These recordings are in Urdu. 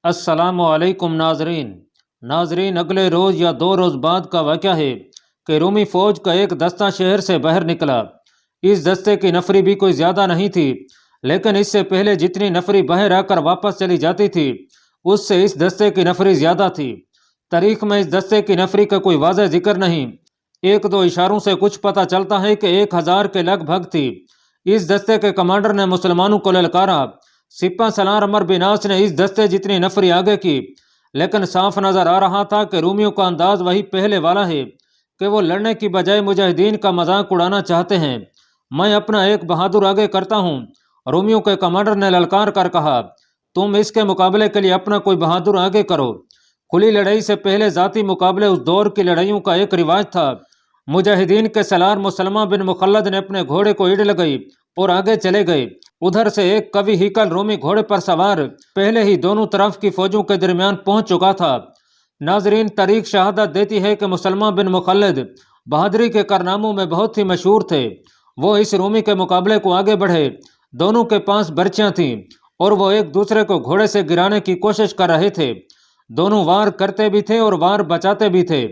السلام علیکم ناظرین اگلے روز یا 2 روز بعد کا واقعہ ہے کہ رومی فوج کا ایک دستہ شہر سے باہر نکلا۔ اس دستے کی نفری بھی کوئی زیادہ نہیں تھی، لیکن اس سے پہلے جتنی نفری باہر آ کر واپس چلی جاتی تھی اس سے اس دستے کی نفری زیادہ تھی۔ تاریخ میں اس دستے کی نفری کا کوئی واضح ذکر نہیں، 1-2 اشاروں سے کچھ پتہ چلتا ہے کہ 1000 کے لگ بھگ تھی۔ اس دستے کے کمانڈر نے مسلمانوں کو للکارا۔ سپہ سالار عمرو بن عاص نے اس دستے جتنی نفری آگے کی، لیکن صاف نظر آ رہا تھا کہ رومیوں کا انداز وہی پہلے والا ہے کہ وہ لڑنے کی بجائے مجاہدین کا مذاق اڑانا چاہتے ہیں۔ میں اپنا ایک بہادر آگے کرتا ہوں، رومیوں کے کمانڈر نے للکار کر کہا۔ تم اس کے مقابلے کے لیے اپنا کوئی بہادر آگے کرو۔ کھلی لڑائی سے پہلے ذاتی مقابلے اس دور کی لڑائیوں کا ایک رواج تھا۔ مجاہدین کے سالار مسلمہ بن مخلد نے اپنے گھوڑے کو ایڑ لگائی اور آگے چلے گئے۔ ادھر سے ایک قوی ہیکل رومی گھوڑے پر سوار پہلے ہی دونوں طرف کی فوجوں کے درمیان پہنچ چکا تھا۔ ناظرین، تاریخ شہادت دیتی ہے کہ مسلمہ بن مخلد بہادری کے کارناموں میں بہت ہی مشہور تھے۔ وہ اس رومی کے مقابلے کو آگے بڑھے۔ دونوں کے پاس برچیاں تھیں اور وہ ایک دوسرے کو گھوڑے سے گرانے کی کوشش کر رہے تھے۔ دونوں وار کرتے بھی تھے اور وار بچاتے بھی تھے۔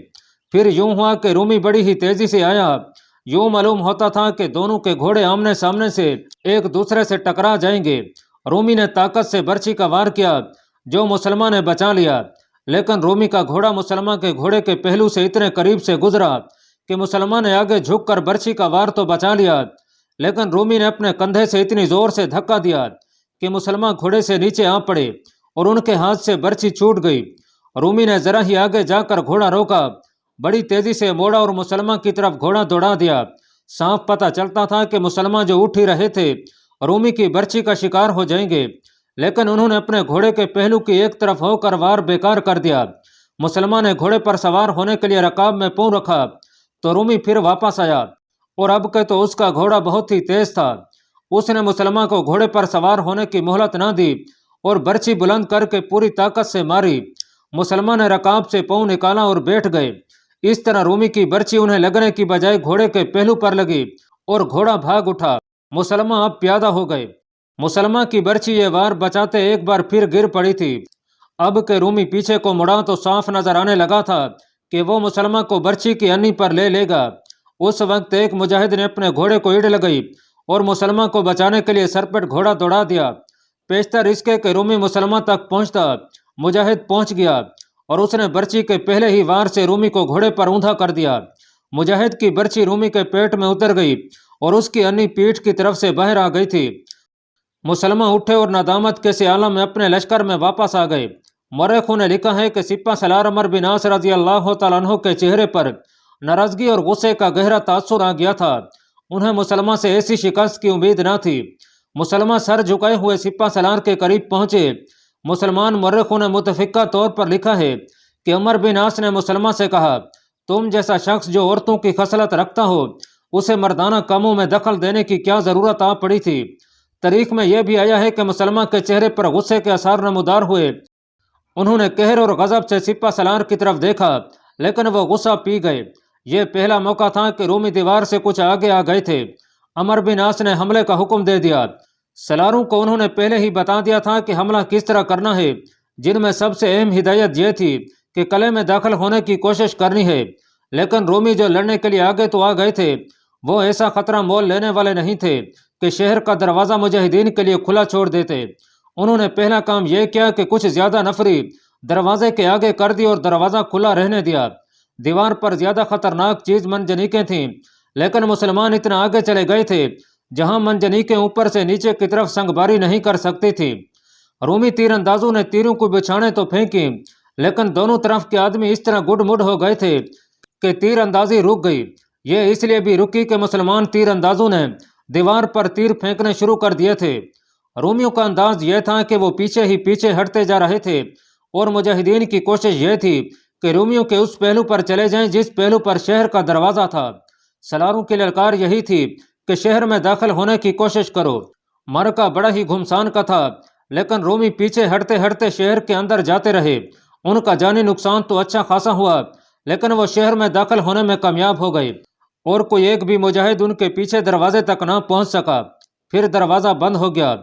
پھر یوں ہوا کہ رومی بڑی ہی تیزی سے آیا۔ یوں معلوم ہوتا تھا کہ دونوں کے گھوڑے آمنے سامنے سے ایک دوسرے سے ٹکرا جائیں گے۔ رومی نے طاقت سے برچھی کا وار کیا جو مسلمہ نے بچا لیا، لیکن رومی کا گھوڑا مسلمہ کے گھوڑے کے پہلو سے اتنے قریب سے گزرا کہ مسلمہ نے آگے جھک کر برچھی کا وار تو بچا لیا، لیکن رومی نے اپنے کندھے سے اتنی زور سے دھکا دیا کہ مسلمہ گھوڑے سے نیچے آ پڑے اور ان کے ہاتھ سے برچھی چھوٹ گئی۔ رومی نے ذرا ہی آگے جا کر گھوڑا روکا، بڑی تیزی سے موڑا اور مسلمہ کی طرف گھوڑا دوڑا دیا۔ صاف پتہ چلتا تھا کہ مسلمہ جو اٹھ ہی رہے تھے رومی کی برچھی کا شکار ہو جائیں گے، لیکن انہوں نے اپنے گھوڑے کے پہلو کی ایک طرف ہو کر وار بیکار کر دیا۔ مسلمہ نے گھوڑے پر سوار ہونے کے لیے رکاب میں پاؤں رکھا تو رومی پھر واپس آیا، اور اب کہ تو اس کا گھوڑا بہت ہی تیز تھا۔ اس نے مسلمہ کو گھوڑے پر سوار ہونے کی مہلت نہ دی اور برچھی بلند کر کے پوری طاقت سے ماری۔ مسلمہ نے رکاب سے پاؤں نکالا اور بیٹھ گئے۔ اس طرح رومی کی برچھی انہیں لگنے کی بجائے گھوڑے کے پہلو پر لگی اور گھوڑا بھاگ اٹھا۔ مسلمہ اب پیادہ ہو گئے۔ مسلمہ کی برچھی یہ وار بچاتے ایک بار پھر گر پڑی تھی۔ اب کہ رومی پیچھے کو مڑا تو صاف نظر آنے لگا تھا کہ وہ مسلمہ کو برچھی کی انی پر لے گا۔ اس وقت ایک مجاہد نے اپنے گھوڑے کو ایڑ لگائی اور مسلمہ کو بچانے کے لیے سرپٹ گھوڑا دوڑا دیا۔ پیشتر اس کے کہ رومی مسلمہ تک پہنچتا، مجاہد پہنچ گیا اور اس نے برچھی کے پہلے ہی وار سے رومی کو گھوڑے پر اوندا کر دیا۔ مجاہد کی برچھی رومی کے پیٹ میں اتر گئی اور اس کی انی پیٹھ کی طرف سے باہر آ گئی تھی۔ مسلمہ اٹھے اور ندامت کے سے عالم میں اپنے لشکر میں واپس آ گئے۔ مورخوں نے لکھا ہے کہ سپہ سالار عمرو بن عاص رضی اللہ تعالیٰ عنہ کے چہرے پر ناراضگی اور غصے کا گہرا تاثر آ گیا تھا۔ انہیں مسلمہ سے ایسی شکست کی امید نہ تھی۔ مسلمہ سر جھکائے ہوئے سپہ سالار کے قریب پہنچے۔ مسلمان مورخوں نے متفقہ طور پر لکھا ہے کہ عمرو بن عاص نے مسلمہ سے کہا، تم جیسا شخص جو عورتوں کی خصلت رکھتا ہو اسے مردانہ کاموں میں دخل دینے کی کیا ضرورت آ پڑی تھی۔ تاریخ میں یہ بھی آیا ہے کہ مسلمہ کے چہرے پر غصے کے آثار نمودار ہوئے۔ انہوں نے قہر اور غضب سے سپہ سالار کی طرف دیکھا، لیکن وہ غصہ پی گئے۔ یہ پہلا موقع تھا کہ رومی دیوار سے کچھ آگے آ گئے تھے۔ عمرو بن عاص نے حملے کا حکم دے دیا۔ سالاروں کو انہوں نے پہلے ہی بتا دیا تھا کہ حملہ کس طرح کرنا ہے، جن میں سب سے اہم ہدایت یہ تھی کہ قلعے میں داخل ہونے کی کوشش کرنی ہے۔ لیکن رومی جو لڑنے کے لیے آگے تو آ گئے تھے، وہ ایسا خطرہ مول لینے والے نہیں تھے کہ شہر کا دروازہ مجاہدین کے لیے کھلا چھوڑ دیتے۔ انہوں نے پہلا کام یہ کیا کہ کچھ زیادہ نفری دروازے کے آگے کر دی اور دروازہ کھلا رہنے دیا۔ دیوار پر زیادہ خطرناک چیز منجنیقیں تھیں، لیکن مسلمان اتنا آگے چلے گئے تھے جہاں منجنیقیں اوپر سے نیچے کی طرف سنگ باری نہیں کر سکتی تھی۔ رومی تیر اندازوں نے تیروں کو بچھانے تو پھینکی، لیکن دونوں طرف کے آدمی اس طرح گڈ مڈ ہو گئے تھے کہ تیر اندازی رک گئی۔ یہ اس لیے بھی رکی کہ مسلمان تیر اندازوں نے دیوار پر تیر پھینکنے شروع کر دیے تھے۔ رومیوں کا انداز یہ تھا کہ وہ پیچھے ہی پیچھے ہٹتے جا رہے تھے، اور مجاہدین کی کوشش یہ تھی کہ رومیوں کے اس پہلو پر چلے جائیں جس پہلو پر شہر کا دروازہ تھا۔ سالاروں کی للکار یہی تھی کہ شہر میں داخل ہونے کی کوشش کرو۔ معرکہ بڑا ہی گھمسان کا تھا، لیکن رومی پیچھے ہٹتے ہٹتے شہر کے اندر جاتے رہے۔ ان کا جانی نقصان تو اچھا خاصا ہوا، لیکن وہ شہر میں داخل ہونے میں کامیاب ہو گئے اور کوئی ایک بھی مجاہد ان کے پیچھے دروازے تک نہ پہنچ سکا۔ پھر دروازہ بند ہو گیا۔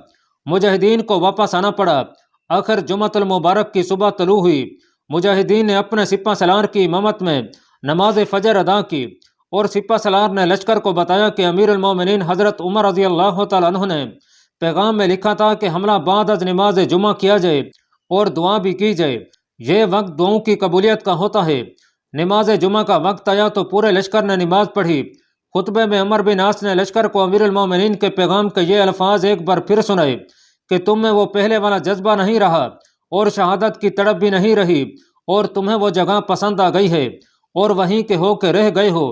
مجاہدین کو واپس آنا پڑا آخر جمعۃ المبارک کی صبح طلوع ہوئی۔ مجاہدین نے اپنے سپہ سالار کی امامت میں نماز فجر ادا کی اور سپہ سالار نے لشکر کو بتایا کہ امیر المومنین حضرت عمر رضی اللہ تعالیٰ عنہ نے پیغام میں لکھا تھا کہ حملہ بعد از نماز جمعہ کیا جائے اور دعا بھی کی جائے، یہ وقت دعاؤں کی قبولیت کا ہوتا ہے۔ نماز جمعہ کا وقت آیا تو پورے لشکر نے نماز پڑھی۔ خطبے میں عمر بن عاص نے لشکر کو امیر المومنین کے پیغام کے یہ الفاظ ایک بار پھر سنائے کہ تم میں وہ پہلے والا جذبہ نہیں رہا اور شہادت کی تڑپ بھی نہیں رہی، اور تمہیں وہ جگہ پسند آ گئی ہے اور وہیں کے ہو کے رہ گئے ہو۔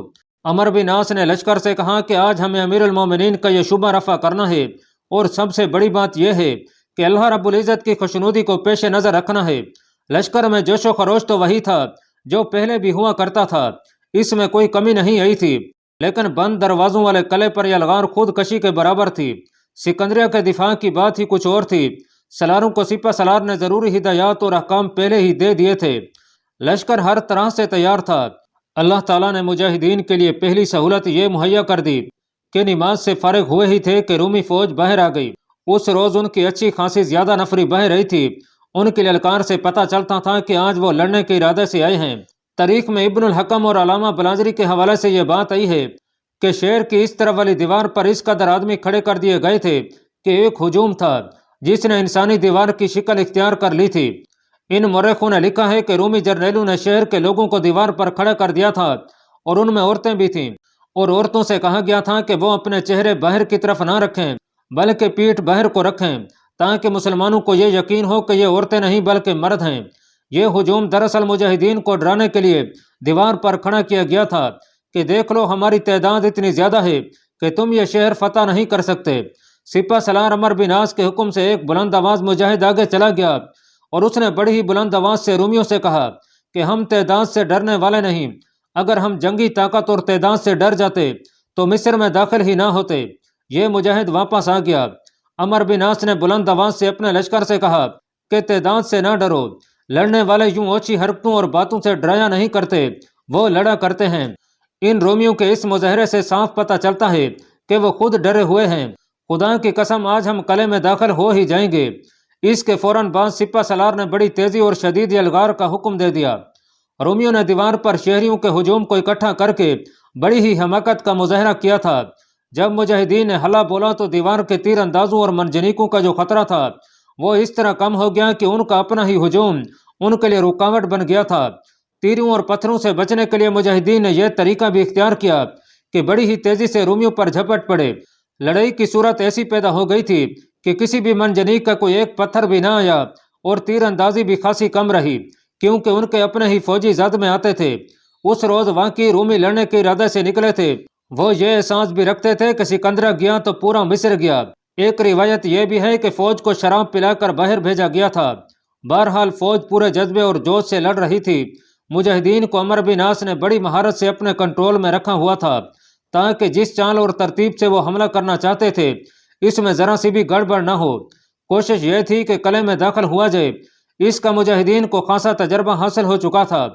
عمر بن عاص نے لشکر سے کہا کہ آج ہمیں امیر المومنین کا یہ شبہ رفع کرنا ہے، اور سب سے بڑی بات یہ ہے کہ اللہ رب العزت کی خوشنودی کو پیش نظر رکھنا ہے۔ لشکر میں جوش و خروش تو وہی تھا جو پہلے بھی ہوا کرتا تھا، اس میں کوئی کمی نہیں آئی تھی، لیکن بند دروازوں والے قلعے پر یہ لغار خود کشی کے برابر تھی۔ سکندریہ کے دفاع کی بات ہی کچھ اور تھی۔ سالاروں کو سپہ سالار نے ضروری ہدایات اور احکام پہلے ہی دے دیے تھے۔ لشکر ہر طرح سے تیار تھا۔ اللہ تعالیٰ نے مجاہدین کے لیے پہلی سہولت یہ مہیا کر دی کہ نماز سے فارغ ہوئے ہی تھے کہ رومی فوج باہر آ گئی۔ اس روز ان کی اچھی خاصی زیادہ نفری بہ رہی تھی۔ ان کی للکار سے پتہ چلتا تھا کہ آج وہ لڑنے کے ارادے سے آئے ہیں۔ تاریخ میں ابن الحکم اور علامہ بلاذری کے حوالے سے یہ بات آئی ہے کہ شہر کی اس طرف والی دیوار پر اس قدر آدمی کھڑے کر دیے گئے تھے کہ ایک ہجوم تھا جس نے انسانی دیوار کی شکل اختیار کر لی تھی۔ ان مورخوں نے لکھا ہے کہ رومی جرنیلوں نے شہر کے لوگوں کو دیوار پر کھڑا کر دیا تھا، اور ان میں عورتیں بھی تھیں، اور عورتوں سے کہا گیا تھا کہ وہ اپنے چہرے باہر کی طرف نہ رکھیں بلکہ پیٹھ باہر کو رکھیں، تاکہ مسلمانوں کو یہ یقین ہو کہ یہ عورتیں نہیں بلکہ مرد ہیں۔ یہ ہجوم دراصل مجاہدین کو ڈرانے کے لیے دیوار پر کھڑا کیا گیا تھا کہ دیکھ لو ہماری تعداد اتنی زیادہ ہے کہ تم یہ شہر فتح نہیں کر سکتے۔ سپہ سالار عمر بن عاص کے حکم سے ایک بلند آواز مجاہد آگے چلا گیا اور اس نے بڑی ہی بلند آواز سے رومیوں سے کہا کہ ہم تعداد سے ڈرنے والے نہیں، اگر ہم جنگی طاقت اور تعداد سے ڈر جاتے تو مصر میں داخل ہی نہ ہوتے۔ یہ مجاہد واپس آ گیا۔ عمر بن عاص نے بلند آواز سے اپنے لشکر سے کہا کہ تعداد سے نہ ڈرو، لڑنے والے یوں اوچھی حرکتوں اور باتوں سے ڈرایا نہیں کرتے، وہ لڑا کرتے ہیں۔ ان رومیوں کے اس مظاہرے سے صاف پتہ چلتا ہے کہ وہ خود ڈرے ہوئے ہیں۔ خدا کی قسم آج ہم قلعے میں داخل ہو ہی جائیں گے۔ اس کے فوراً بعد سپہ سالار نے بڑی تیزی اور شدید یلغار کا حکم دے دیا۔ رومیوں نے دیوار پر شہریوں کے ہجوم کو اکٹھا کر کے بڑی ہی حماقت کا مظاہرہ کیا تھا۔ جب مجاہدین نے حلہ بولا تو دیوار کے تیر اندازوں اور منجنیقوں کا جو خطرہ تھا وہ اس طرح کم ہو گیا کہ ان کا اپنا ہی ہجوم ان کے لیے رکاوٹ بن گیا تھا۔ تیروں اور پتھروں سے بچنے کے لیے مجاہدین نے یہ طریقہ بھی اختیار کیا کہ بڑی ہی تیزی سے رومیوں پر جھپٹ پڑے۔ لڑائی کی صورت ایسی پیدا ہو گئی تھی کہ کسی بھی منجنیق کا کوئی ایک پتھر بھی نہ آیا، اور تیر اندازی بھی خاصی کم رہی کیونکہ ان کے اپنے ہی فوجی زد میں آتے تھے۔ اس روز واقعی رومی لڑنے کے ارادے سے نکلے تھے۔ وہ یہ احساس بھی رکھتے تھے کہ سکندرہ گیا تو پورا مصر گیا۔ ایک روایت یہ بھی ہے کہ فوج کو شراب پلا کر باہر بھیجا گیا تھا۔ بہرحال فوج پورے جذبے اور جوش سے لڑ رہی تھی۔ مجاہدین کو عمر بن عاص نے بڑی مہارت سے اپنے کنٹرول میں رکھا ہوا تھا تاکہ جس چال اور ترتیب سے وہ حملہ کرنا چاہتے تھے اس میں ذرا سی بھی گڑبڑ نہ ہو۔ کوشش یہ تھی کہ قلعے میں داخل ہوا جائے۔ اس کا مجاہدین کو خاصا تجربہ حاصل ہو چکا تھا۔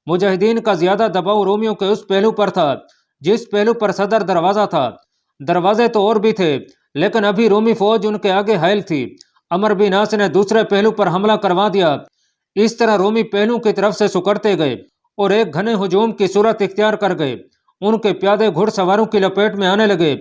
مجاہدین کا زیادہ دباؤ رومیوں کے اس پہلو پر تھا جس پہلو پر صدر دروازہ تھا۔ دروازے تو اور بھی تھے لیکن ابھی رومی فوج ان کے آگے حائل تھی۔ عمر بن عاص نے دوسرے پہلو پر حملہ کروا دیا۔ اس طرح رومی پہلو کی طرف سے سکڑتے گئے اور ایک گھنے ہجوم کی صورت اختیار کر گئے۔ ان کے پیادے گھڑ سواروں کی لپیٹ میں آنے لگے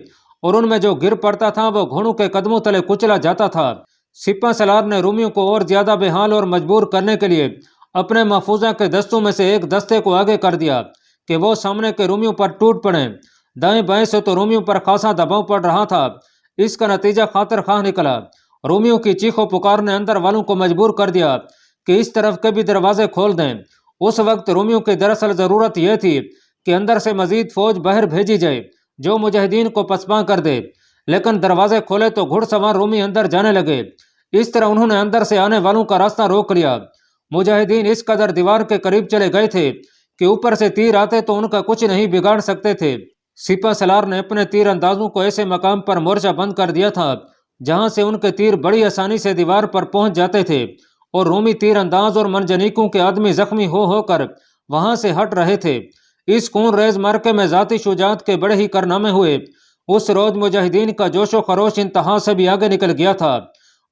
اور ان میں جو گر پڑتا تھا وہ گھوڑوں کے قدموں تلے کچلا جاتا تھا۔ سپہ سالار نے رومیوں کو اور زیادہ بے حال اور مجبور کرنے کے لیے اپنے محفوظہ کے دستوں میں سے ایک دستے کو آگے کر دیا کہ وہ سامنے کے رومیوں پر ٹوٹ پڑیں۔ دائیں بائیں سے تو رومیوں پر خاصا دباؤ پڑ رہا تھا۔ اس کا نتیجہ خاطر خواہ نکلا۔ رومیوں کی چیخ و پکار نے اندر والوں کو مجبور کر دیا کہ اس طرف کے بھی دروازے کھول دیں۔ اس وقت رومیوں کی دراصل ضرورت یہ تھی کہ اندر سے مزید فوج باہر بھیجی جائے جو مجاہدین کو پسپاں کر دے، لیکن دروازے کھولے تو گھڑ سوار رومی اندر جانے لگے۔ اس طرح انہوں نے اندر سے آنے والوں کا راستہ روک لیا۔ مجاہدین اس قدر دیوار کے قریب چلے گئے تھے کہ اوپر سے تیر آتے تو ان کا کچھ نہیں بگاڑ سکتے تھے۔ سپہ سالار نے اپنے تیر اندازوں کو ایسے مقام پر مورچہ بند کر دیا تھا جہاں سے ان کے تیر بڑی آسانی سے دیوار پر پہنچ جاتے تھے، اور رومی تیر انداز اور منجنیقوں کے آدمی زخمی ہو کر وہاں سے ہٹ رہے تھے۔ اس خون ریز معرکے میں ذاتی شجاعت کے بڑے ہی کارنامے ہوئے۔ اس روز مجاہدین کا جوش و خروش انتہا سے بھی آگے نکل گیا تھا۔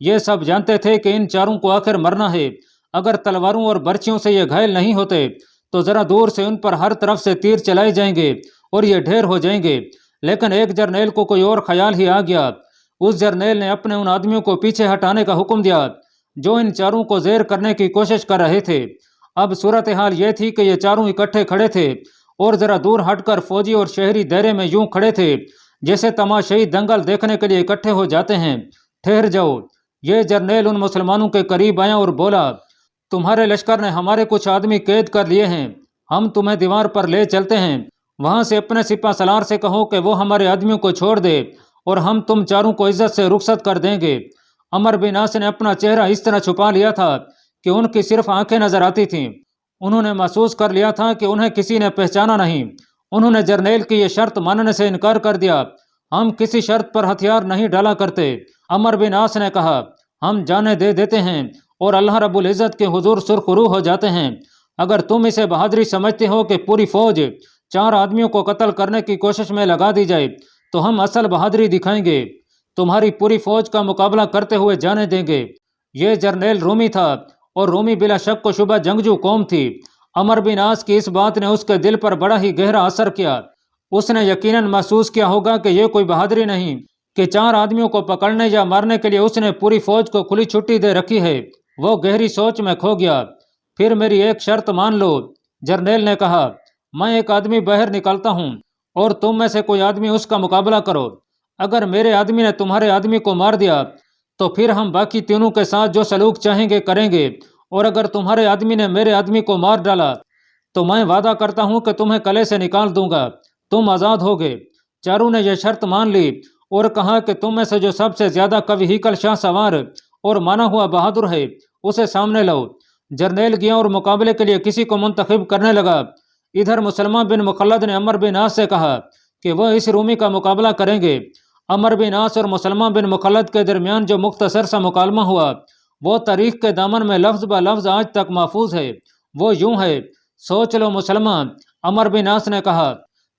یہ سب جانتے تھے کہ ان چاروں کو آخر مرنا ہے۔ اگر تلواروں اور برچیوں سے یہ گھائل نہیں ہوتے تو ذرا دور سے ان پر ہر طرف سے تیر چلائے جائیں گے اور یہ ڈھیر ہو جائیں گے۔ لیکن ایک جرنیل کو کوئی اور خیال ہی آ گیا۔ اس جرنیل نے اپنے ان آدمیوں کو پیچھے ہٹانے کا حکم دیا جو ان چاروں کو زیر کرنے کی کوشش کر رہے تھے۔ اب صورتحال یہ تھی کہ یہ چاروں اکٹھے کھڑے تھے اور ذرا دور ہٹ کر فوجی اور شہری دائرے میں یوں کھڑے تھے جیسے تماشائی دنگل دیکھنے کے لیے اکٹھے ہو جاتے ہیں۔ ٹھہر جاؤ۔ یہ جرنیل ان مسلمانوں کے قریب آیا اور بولا، تمہارے لشکر نے ہمارے کچھ آدمی قید کر لیے ہیں، ہم تمہیں دیوار پر لے چلتے ہیں، وہاں سے اپنے سپہ سالار سے کہو کہ وہ ہمارے آدمیوں کو چھوڑ دے اور ہم تم چاروں کو عزت سے رخصت کر دیں گے۔ عمر بن عاص نے اپنا چہرہ اس طرح چھپا لیا تھا کہ ان کی صرف آنکھیں نظر آتی تھیں۔ انہوں نے محسوس کر لیا تھا کہ انہیں کسی نے پہچانا نہیں۔ انہوں نے جرنیل کی یہ شرط ماننے سے انکار کر دیا۔ ہم کسی شرط پر ہتھیار نہیں ڈالا کرتے۔ عمر بن عاص نے کہا، ہم جانیں دے دیتے ہیں اور اللہ رب العزت کے حضور سرخ روح ہو جاتے ہیں۔ اگر تم اسے بہادری سمجھتے ہو کہ پوری فوج 4 آدمیوں کو قتل کرنے کی کوشش میں لگا دی جائے تو ہم اصل بہادری دکھائیں گے، تمہاری پوری فوج کا مقابلہ کرتے ہوئے جانے دیں گے۔ یہ جرنیل رومی تھا اور رومی بلا شک و شبہ جنگجو قوم تھی۔ عمر بن عاص کی اس بات نے اس کے دل پر بڑا ہی گہرا اثر کیا۔ اس نے یقیناً محسوس کیا ہوگا کہ یہ کوئی بہادری نہیں کہ 4 آدمیوں کو پکڑنے یا مارنے کے لیے اس نے پوری فوج کو کھلی چھٹی دے رکھی ہے۔ وہ گہری سوچ میں کھو گیا۔ پھر میری ایک شرط مان لو، جرنیل نے کہا، میں ایک آدمی باہر نکالتا ہوں اور تم میں سے کوئی آدمی اس کا مقابلہ کرو۔ اگر میرے آدمی نے تمہارے آدمی کو مار دیا تو پھر ہم باقی تینوں کے ساتھ جو سلوک چاہیں گے کریں گے، اور اگر تمہارے آدمی نے میرے آدمی کو مار ڈالا تو میں وعدہ کرتا ہوں کہ تمہیں کلے سے نکال دوں گا، تم آزاد ہوگے۔ چاروں نے یہ شرط مان لی اور کہا کہ تم میں سے جو سب سے زیادہ قوی ہیکل شاہ سوار اور مانا ہوا بہادر ہے اسے سامنے لاؤ۔ جرنیل گیا اور مقابلے کے لیے کسی کو منتخب کرنے لگا۔ ادھر مسلمہ بن مخلد نے عمر بن عاص سے کہا کہ وہ اس رومی کا مقابلہ کریں گے۔ عمر بن عاص اور مسلمہ بن مخلد کے درمیان جو مختصر سا مکالمہ ہوا وہ تاریخ کے دامن میں لفظ بہ لفظ آج تک محفوظ ہے۔ وہ یوں ہے، سوچ لو مسلمہ، عمر بن عاص نے کہا،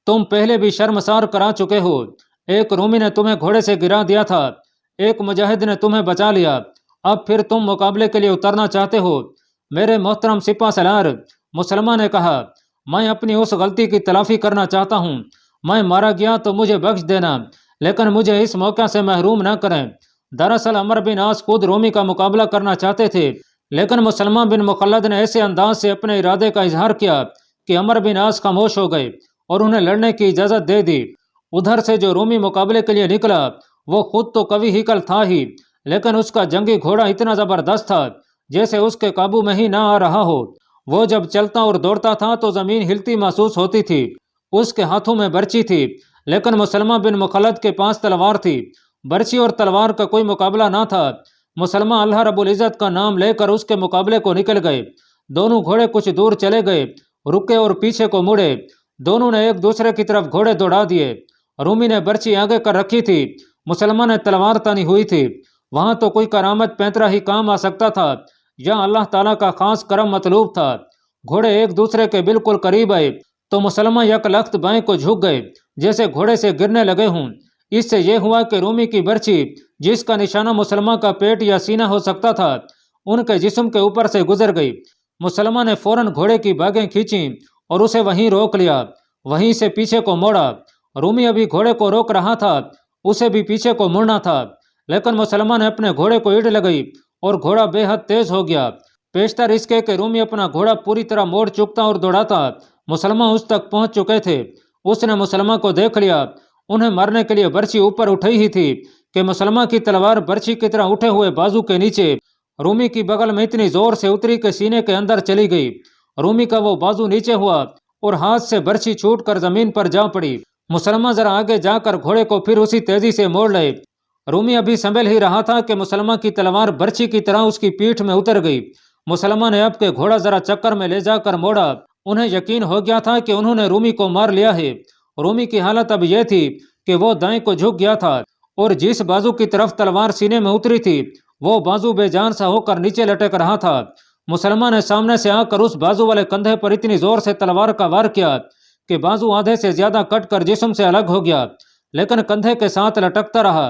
تم پہلے بھی شرمسار کرا چکے ہو۔ ایک رومی نے تمہیں گھوڑے سے گرا دیا تھا، ایک مجاہد نے تمہیں بچا لیا، اب پھر تم مقابلے کے لیے اترنا چاہتے ہو۔ میرے محترم سپہ سالار، مسلمہ نے کہا، میں اپنی اس غلطی کی تلافی کرنا چاہتا ہوں۔ میں مارا گیا تو مجھے بخش دینا، لیکن مجھے اس موقع سے محروم نہ کریں۔ دراصل عمر بن عاص خود رومی کا مقابلہ کرنا چاہتے تھے، لیکن مسلمہ بن مخلد نے ایسے انداز سے اپنے ارادے کا اظہار کیا کہ عمر بن عاص خاموش ہو گئے اور انہیں لڑنے کی اجازت دے دی۔ ادھر سے جو رومی مقابلے کے لیے نکلا وہ خود تو قوی ہیکل تھا ہی، لیکن اس کا جنگی گھوڑا اتنا زبردست تھا جیسے اس کے قابو میں ہی نہ آ رہا ہو۔ وہ جب چلتا اور دوڑتا تھا تو زمین ہلتی محسوس ہوتی تھی۔ اس کے ہاتھوں میں برچی تھی، لیکن مسلمہ بن مخلد کے پاس تلوار تھی۔ برچی اور تلوار کا کوئی مقابلہ نہ تھا۔ مسلمہ اللہ رب العزت کا نام لے کر اس کے مقابلے کو نکل گئے۔ دونوں گھوڑے کچھ دور چلے گئے، رکے اور پیچھے کو مڑے۔ دونوں نے ایک دوسرے کی طرف گھوڑے دوڑا دیے۔ رومی نے برچی آگے کر رکھی تھی، مسلمہ نے تلوار تانی ہوئی تھی۔ وہاں تو کوئی کرامت پینترا ہی کام آ سکتا تھا یا اللہ تعالیٰ کا خاص کرم مطلوب تھا۔ گھوڑے ایک دوسرے کے بالکل قریب آئے تو مسلمہ یک لخت بائیں کو جھک گئے جیسے گھوڑے سے گرنے لگے ہوں۔ اس سے یہ ہوا کہ رومی کی برچی، جس کا نشانہ مسلمہ کا پیٹ یا سینہ ہو سکتا تھا، ان کے جسم کے اوپر سے گزر گئی۔ مسلمہ نے فوراً گھوڑے کی باگیں کھینچیں اور اسے وہیں روک لیا، وہیں سے پیچھے کو موڑا۔ رومی ابھی گھوڑے کو روک رہا تھا، اسے بھی پیچھے کو مڑنا تھا، لیکن مسلمہ نے اپنے گھوڑے کو ایڑ لگائی اور گھوڑا بے حد تیز ہو گیا۔ پیشتر اس کے کہ رومی اپنا گھوڑا پوری طرح موڑ چکتا اور دوڑاتا، مسلمہ اس تک پہنچ چکے تھے۔ اس نے مسلمہ کو دیکھ لیا۔ انہیں مارنے کے لیے برچی اوپر اٹھائی ہی تھی کہ مسلمہ کی تلوار برچی کی طرح اٹھے ہوئے بازو کے نیچے رومی کی بغل میں اتنی زور سے اتری کہ سینے کے اندر چلی گئی۔ رومی کا وہ بازو نیچے ہوا اور ہاتھ سے برچی چھوٹ کر زمین پر جا پڑی۔ مسلمہ ذرا آگے جا کر گھوڑے کو پھر اسی تیزی سے موڑ لے۔ رومی ابھی سنبھل ہی رہا تھا کہ مسلمہ کی تلوار برچی کی طرح اس کی پیٹھ میں اتر گئی۔ مسلمہ نے اب کے گھوڑا ذرا چکر میں لے جا کر موڑا۔ انہیں یقین ہو گیا تھا کہ انہوں نے رومی کو مار لیا ہے۔ رومی کی حالت اب یہ تھی کہ وہ دائیں کو جھک گیا تھا اور جس بازو کی طرف تلوار سینے میں اتری تھی وہ بازو بے جان سا ہو کر نیچے لٹک رہا تھا۔ مسلمہ نے سامنے سے آ کر اس بازو والے کندھے پر اتنی زور سے تلوار کا وار کیا کہ بازو آدھے سے زیادہ کٹ کر جسم سے الگ ہو گیا، لیکن کندھے کے ساتھ لٹکتا رہا۔